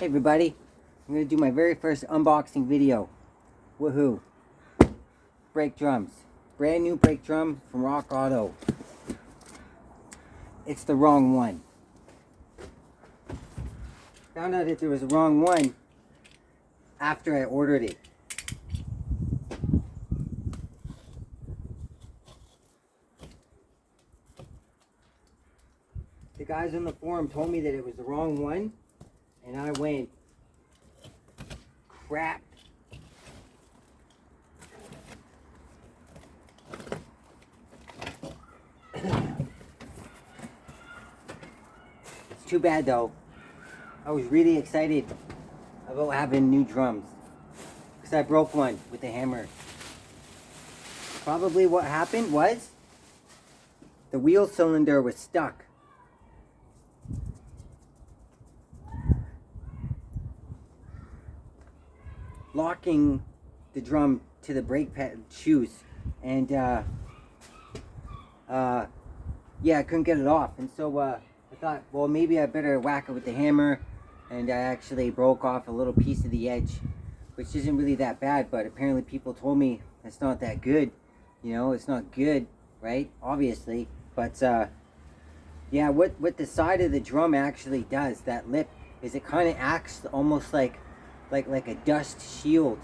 Hey everybody, I'm going to do my very first unboxing video. Woohoo! Brake drums. Brand new brake drum from Rock Auto. It's the wrong one. Found out that there was a wrong one after I ordered it. The guys on the forum told me that it was the wrong one, and I went, crap. It's too bad though. I was really excited about having new drums because I broke one with the hammer. Probably what happened was the wheel cylinder was stuck. Locking the drum to the brake pad shoes, and yeah, I couldn't get it off, and so I thought, well, maybe I better whack it with the hammer, and I actually broke off a little piece of the edge, which isn't really that bad, but apparently people told me it's not that good. You know, it's not good, right? Obviously, but yeah, what the side of the drum actually does, that lip, is it kind of acts almost like a dust shield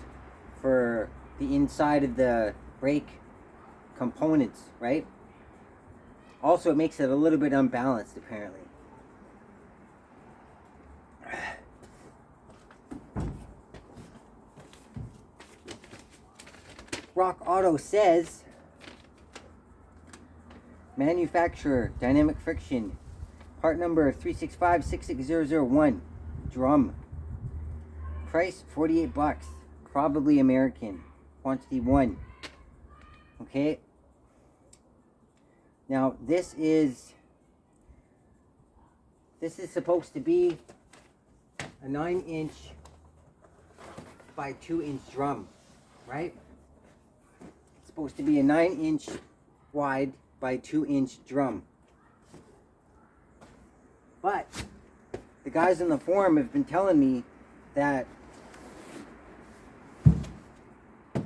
for the inside of the brake components, right? Also, it makes it a little bit unbalanced, apparently. Rock Auto says, manufacturer, dynamic friction, part number 365-66001, drum. Price $48, probably American. Quantity 1. Okay. Now this is supposed to be a 9-inch by 2-inch drum, right? It's supposed to be a 9-inch wide by 2-inch drum. But the guys on the forum have been telling me that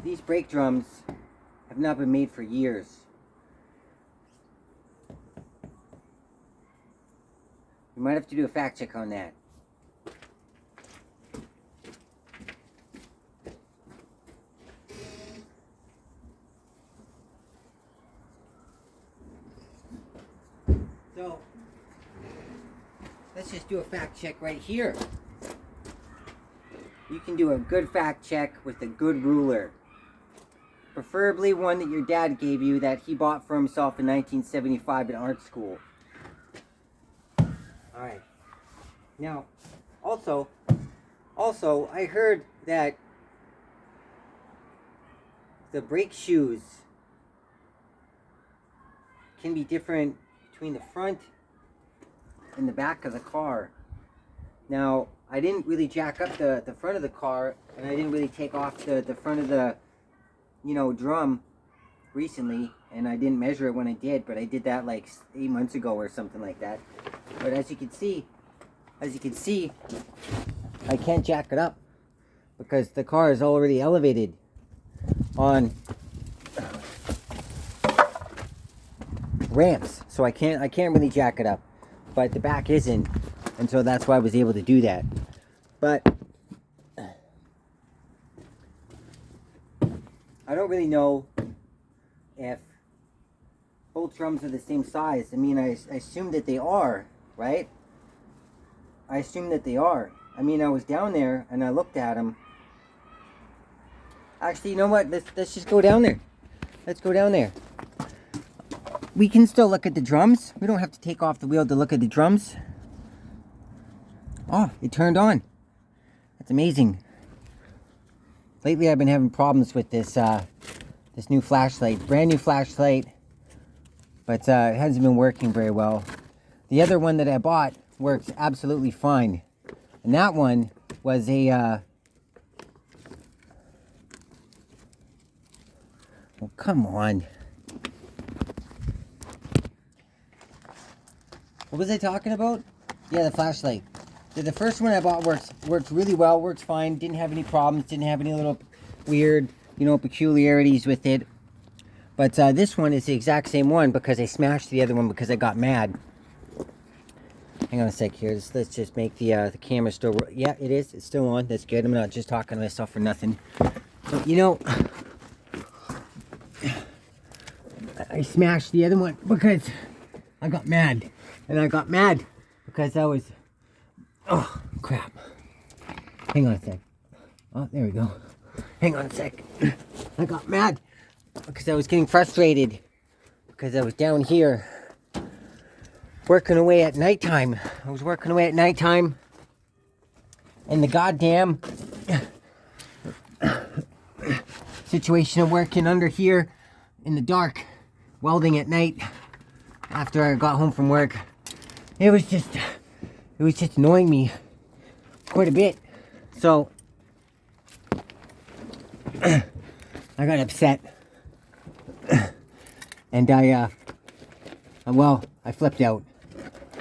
these brake drums have not been made for years. We might have to do a fact check on that. So, let's just do a fact check right here. You can do a good fact check with a good ruler. Preferably one that your dad gave you that he bought for himself in 1975 in art school. Alright. Now, also, I heard that the brake shoes can be different between the front and the back of the car. Now, I didn't really jack up the front of the car, and I didn't really take off the front of the, drum recently, and I didn't measure it when I did, but I did that like 8 months ago or something like that. But as you can see, I can't jack it up because the car is already elevated on ramps, so I can't really jack it up, but the back isn't, and so that's why I was able to do that. But I don't really know if both drums are the same size. I mean, I assume that they are, right? I assume that they are. I mean, I was down there and I looked at them. Actually, you know what? Let's just go down there. Let's go down there. We can still look at the drums. We don't have to take off the wheel to look at the drums. Oh, it turned on. That's amazing. Lately, I've been having problems with this this new flashlight. Brand new flashlight. But it hasn't been working very well. The other one that I bought works absolutely fine. And that one was a... oh, come on. What was I talking about? Yeah, the flashlight. The first one I bought works really well, works fine, didn't have any problems, didn't have any little weird, you know, peculiarities with it. But this one is the exact same one because I smashed the other one because I got mad. Hang on a sec here. Let's just make the camera still... Yeah, it is. It's still on. That's good. I'm not just talking to myself for nothing. But, you know, I smashed the other one because I got mad. And I got mad because I was... Oh, crap. Hang on a sec. Oh, there we go. Hang on a sec. I got mad because I was getting frustrated because I was down here working away at nighttime. I was working away at nighttime and the goddamn situation of working under here in the dark, welding at night after I got home from work. It was just annoying me quite a bit. So I got upset and I flipped out.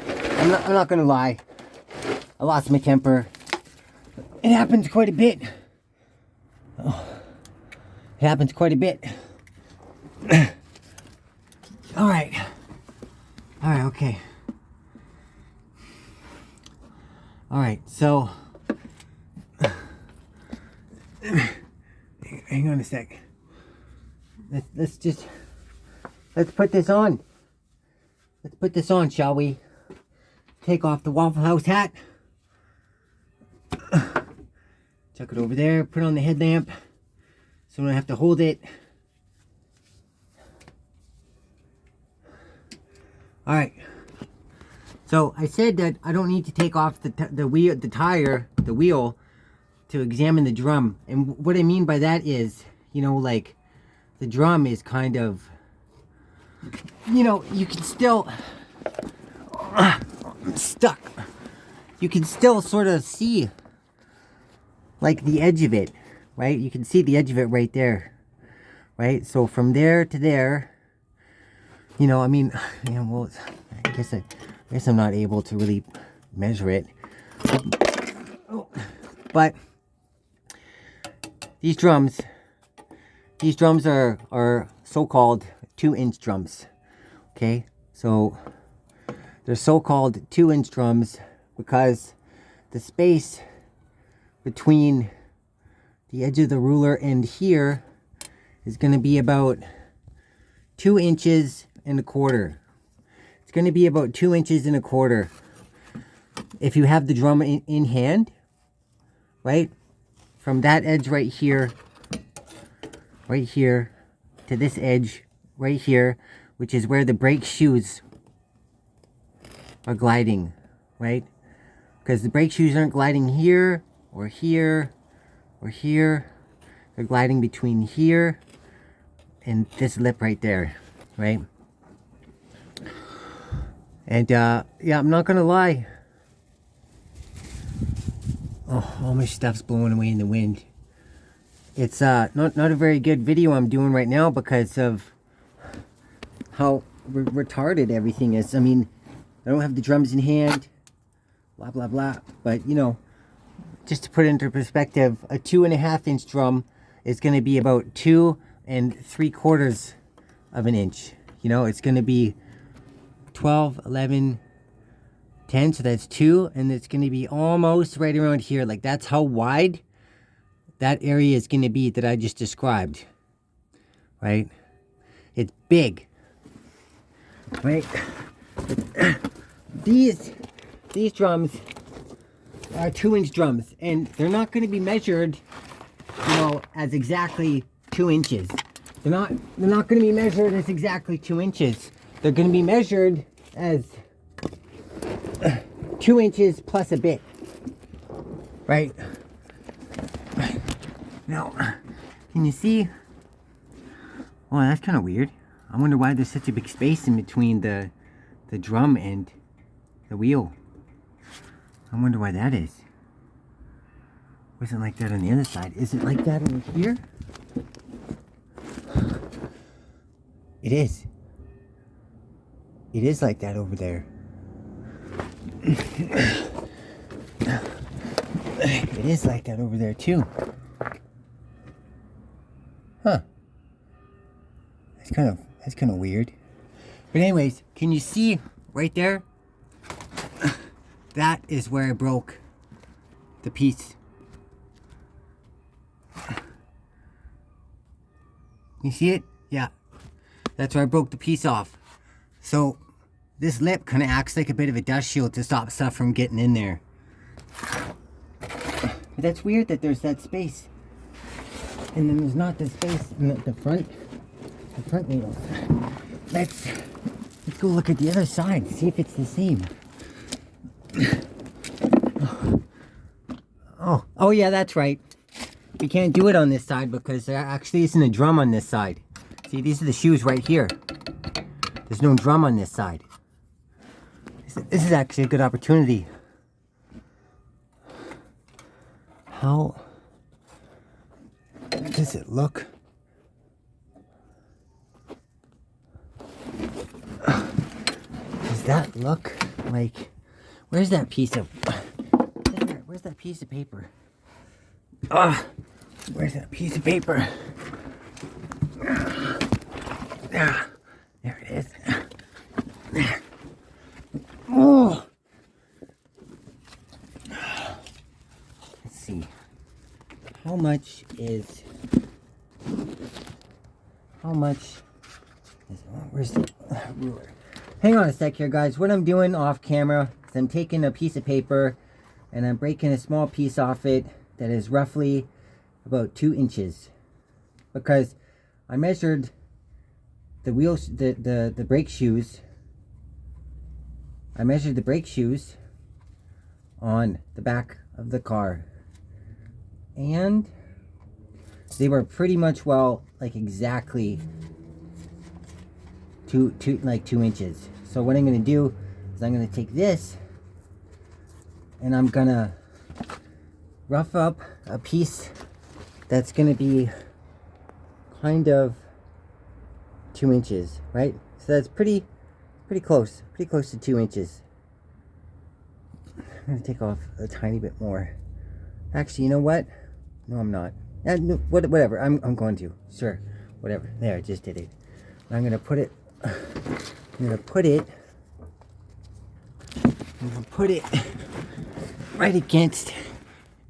I'm not gonna lie. I lost my temper. It happens quite a bit. Oh, it happens quite a bit. All right, okay. All right, so hang on a sec. Let's put this on. Let's put this on, shall we? Take off the Waffle House hat. Chuck it over there. Put on the headlamp so I don't have to hold it. All right. So I said that I don't need to take off the wheel to examine the drum. And what I mean by that is, you know, like the drum is kind of, you know, you can still I'm stuck. You can still sort of see like the edge of it, right? You can see the edge of it right there, right? So from there to there, you know, I mean, you know, well, I guess I'm not able to really measure it. But these drums are so-called 2-inch drums. Okay, so they're so-called 2-inch drums because the space between the edge of the ruler and here is going to be about 2 inches and a quarter. It's going to be about 2 inches and a quarter. If you have the drum in hand, right? From that edge right here to this edge right here, which is where the brake shoes are gliding, right? Because the brake shoes aren't gliding here or here or here. They're gliding between here and this lip right there, right? And yeah, I'm not gonna lie. Oh, all my stuff's blowing away in the wind. It's not a very good video I'm doing right now because of how retarded everything is. I mean, I don't have the drums in hand, blah blah blah. But you know, just to put it into perspective, a 2.5-inch drum is going to be about 2 3/4 of an inch. You know, it's going to be 12, 11, 10, so that's 2, and it's going to be almost right around here. Like, that's how wide that area is going to be that I just described, right? It's big, right? These drums are 2-inch drums, and they're not going to be measured, you know, as exactly 2 inches. They're not going to be measured as exactly 2 inches. They're going to be measured as 2 inches plus a bit, right? Now, can you see? Oh, that's kind of weird. I wonder why there's such a big space in between the drum and the wheel. I wonder why that is. Wasn't like that on the other side. Is it like that over here? It is. It is like that over there. It is like that over there too. Huh. That's kind of weird. But anyways, can you see right there? That is where I broke the piece. You see it? Yeah. That's where I broke the piece off. So this lip kind of acts like a bit of a dust shield to stop stuff from getting in there. But that's weird that there's that space. And then there's not the space in the front needle. Let's go look at the other side, see if it's the same. Oh yeah, that's right. We can't do it on this side because there actually isn't a drum on this side. See, these are the shoes right here. There's no drum on this side. This is actually a good opportunity. How does it look? Does that look like... Where's that piece of... Where's that piece of paper? Where's that piece of paper? There it is. Oh! Let's see. How much is... Where's the ruler? Hang on a sec here, guys. What I'm doing off camera is I'm taking a piece of paper and I'm breaking a small piece off it that is roughly about 2 inches, because I measured the wheels, the brake shoes. I measured the brake shoes on the back of the car, and they were pretty much, well, like exactly 2 inches. So what I'm going to do is I'm going to take this and I'm going to rough up a piece that's going to be kind of 2 inches, right? So that's pretty close to 2 inches. I'm going to take off a tiny bit more. Actually, you know what? No, I'm not. No, whatever. I'm going to. Sure. Whatever. There, I just did it. I'm going to put it... right against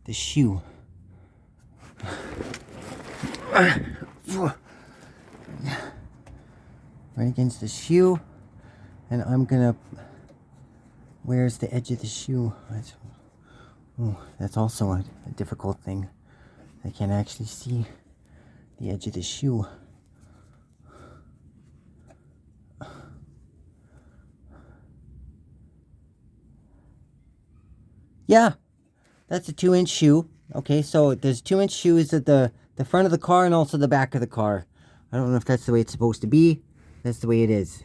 the shoe. Right against the shoe. And I'm gonna... Where's the edge of the shoe? That's also a difficult thing. I can't actually see the edge of the shoe. Yeah, that's a 2-inch shoe. Okay, so there's 2-inch shoes at the front of the car and also the back of the car. I don't know if that's the way it's supposed to be. That's the way it is.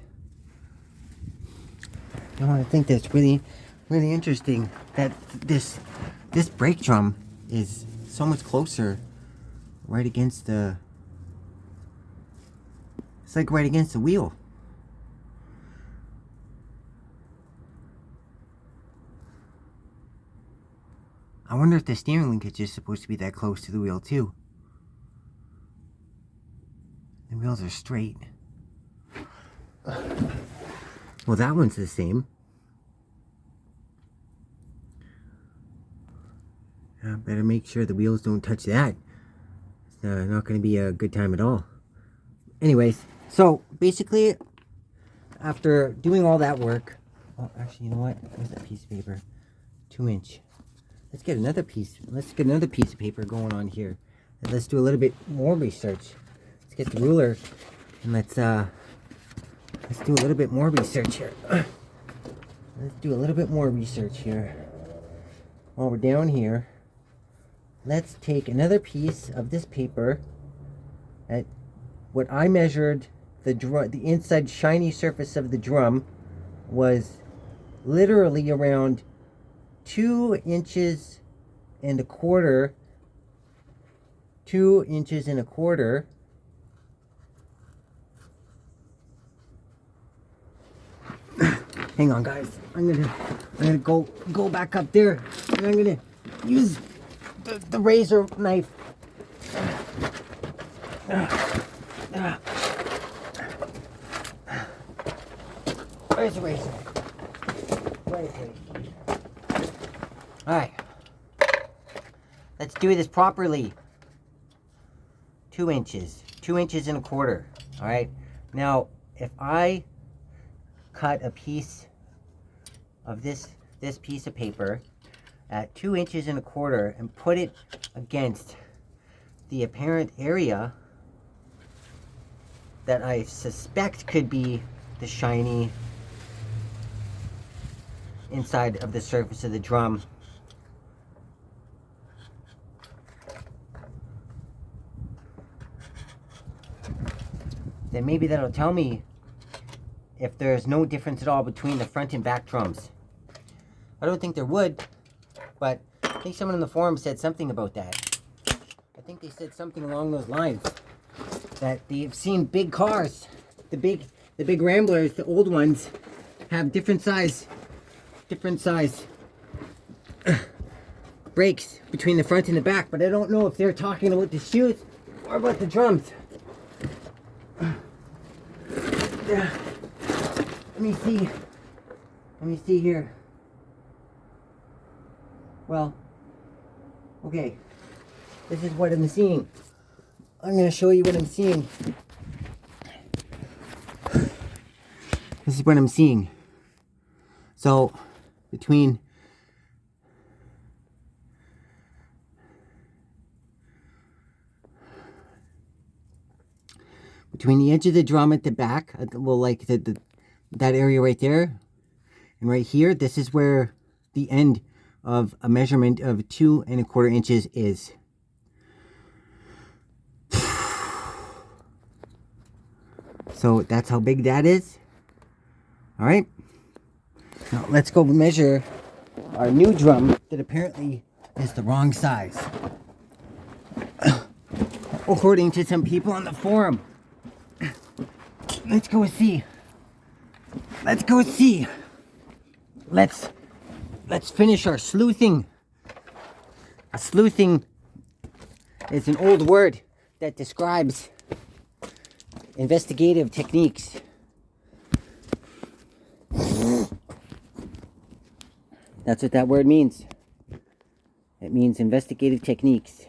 You know, I think that's really interesting that this brake drum is so much closer right against the... It's like right against the wheel. I wonder if the steering linkage is supposed to be that close to the wheel too. The wheels are straight. Well, that one's the same. I better make sure the wheels don't touch that. It's not going to be a good time at all. Anyways, so basically, after doing all that work... Oh, actually, you know what? Where's that piece of paper? 2-inch. Let's get another piece. Let's get another piece of paper going on here. And let's do a little bit more research. Let's get the ruler and let's do a little bit more research here. Let's do a little bit more research here. While we're down here, let's take another piece of this paper at what I measured the inside shiny surface of the drum was literally around 2 inches and a quarter. 2 inches and a quarter. Hang on, guys. I'm gonna go back up there, and I'm gonna use the razor knife. Where's the razor? Alright. Let's do this properly. 2 inches. 2 inches and a quarter. Alright. Now, if I cut a piece of this piece of paper at 2 inches and a quarter and put it against the apparent area that I suspect could be the shiny inside of the surface of the drum, then maybe that'll tell me if there's no difference at all between the front and back drums. I don't think there would, but I think someone in the forum said something about that. I think they said something along those lines, that they've seen big cars, the big Ramblers, the old ones, have different size brakes between the front and the back, but I don't know if they're talking about the shoes or about the drums. Let me see here. Well, okay, this is what I'm seeing. I'm going to show you what I'm seeing. This is what I'm seeing. So, between the edge of the drum at the back, well, like that area right there, and right here, this is where the end of a measurement of 2 1/4 inches is. So that's how big that is. All right. Now let's go measure our new drum that apparently is the wrong size, according to some people on the forum. Let's go see. Let's go see. Let's finish our sleuthing. A sleuthing is an old word that describes investigative techniques. That's what that word means. It means investigative techniques.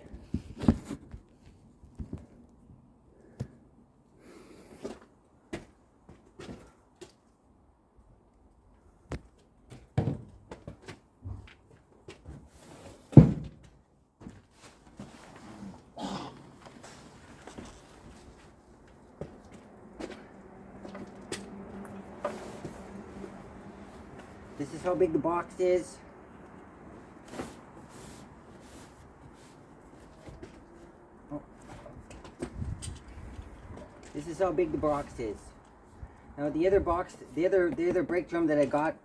This is how big the box is. Oh. This is how big the box is. Now the other box, the other brake drum that I got,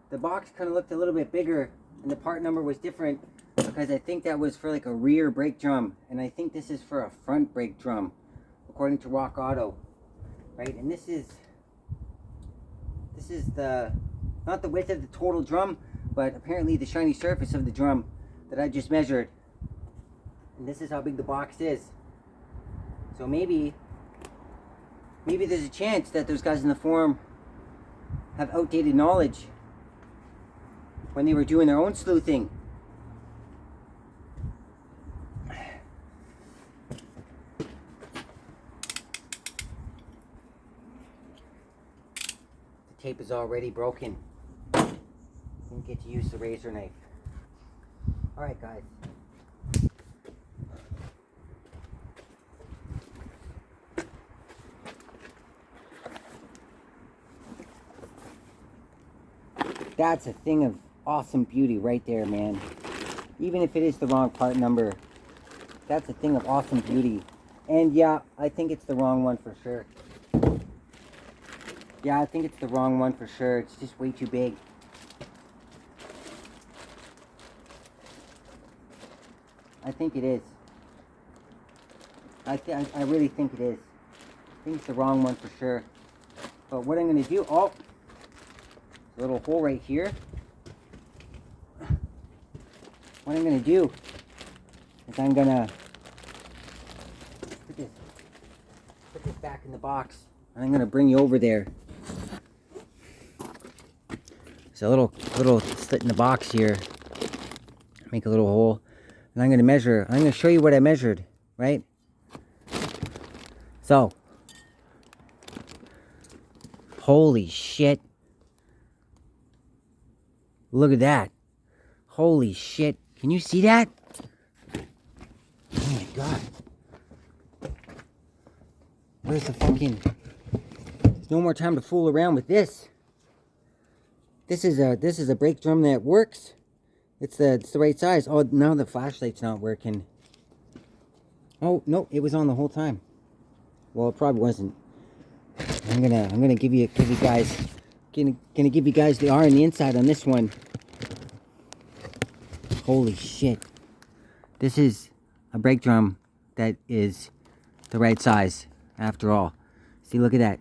the box kind of looked a little bit bigger and the part number was different because I think that was for like a rear brake drum, and I think this is for a front brake drum, according to Rock Auto, right? And this is the, not the width of the total drum, but apparently the shiny surface of the drum that I just measured. And this is how big the box is. So maybe there's a chance that those guys in the forum have outdated knowledge when they were doing their own sleuthing. The tape is already broken. Didn't get to use the razor knife. Alright guys. That's a thing of awesome beauty right there, man. Even if it is the wrong part number, that's a thing of awesome beauty. And yeah, I think it's the wrong one for sure. Yeah, I think it's the wrong one for sure. It's just way too big. I think it is. I really think it is. I think it's the wrong one for sure. But what I'm going to do... Oh! A little hole right here. What I'm going to do is I'm gonna put this back in the box. I'm gonna bring you over there. There's a little slit in the box here. Make a little hole. And I'm gonna measure. I'm gonna show you what I measured, right? So, holy shit. Look at that. Holy shit. Can you see that? Oh my god. Where's the fucking... There's no more time to fool around with this. This is a brake drum that works. It's the right size. Oh, now the flashlight's not working. Oh, no, it was on the whole time. Well, it probably wasn't. I'm gonna give you guys the R and the inside on this one. Holy shit. This is a brake drum that is the right size after all. See, look at that.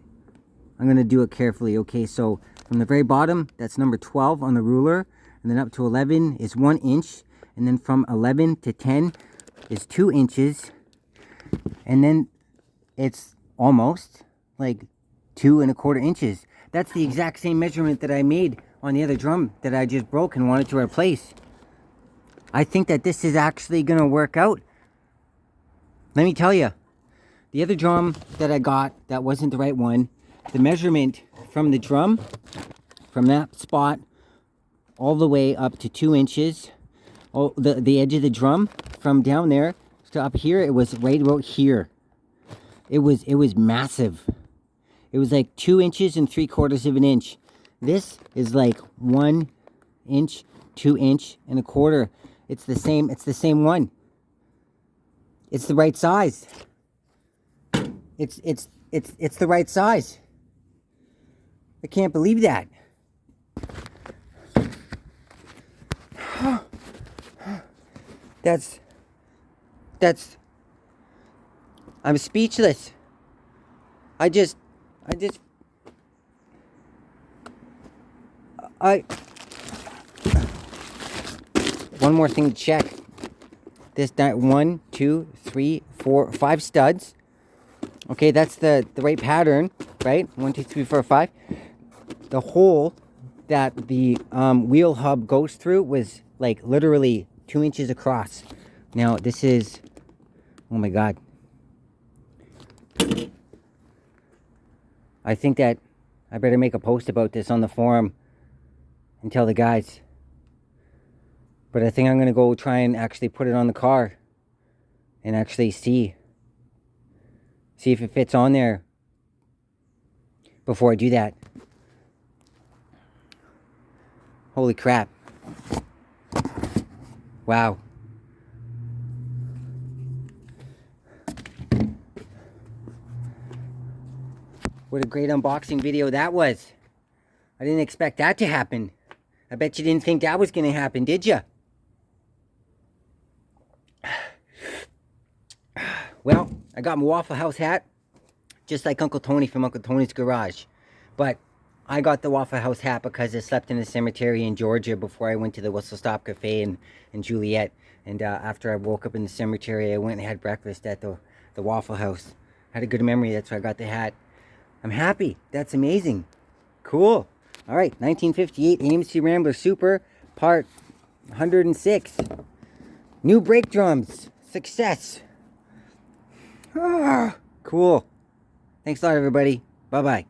I'm gonna do it carefully. Okay, so from the very bottom, that's number 12 on the ruler, and then up to 11 is 1 inch, and then from 11 to 10 is 2 inches, and then it's almost like 2 1/4 inches. That's the exact same measurement that I made on the other drum that I just broke and wanted to replace. I think that this is actually gonna work out. Let me tell you, the other drum that I got that wasn't the right one, the measurement from the drum, from that spot all the way up to 2 inches, oh, the edge of the drum, from down there to up here, it was right about here. It was massive. It was like 2 inches and 3/4 of an inch. This is like 1 inch, 2 inch and 1/4. It's the same one. It's the right size. It's the right size. I can't believe that. That's I'm speechless. One more thing to check. That 1, 2, 3, 4, 5 studs. Okay, that's the right pattern, right? 1, 2, 3, 4, 5. The hole that the wheel hub goes through was like literally 2 inches across. Now this is, oh my god. I think that I better make a post about this on the forum and tell the guys. But I think I'm gonna go try and actually put it on the car and actually see if it fits on there before I do that. Holy crap. Wow. What a great unboxing video that was. I didn't expect that to happen. I bet you didn't think that was going to happen, did you? Well, I got my Waffle House hat, just like Uncle Tony from Uncle Tony's Garage. But I got the Waffle House hat because I slept in a cemetery in Georgia before I went to the Whistle Stop Cafe in Juliet. And after I woke up in the cemetery, I went and had breakfast at the Waffle House. I had a good memory, that's why I got the hat. I'm happy. That's amazing. Cool. All right, 1958 AMC Rambler Super, part 106. New brake drums. Success. Ah, cool. Thanks a lot, everybody. Bye-bye.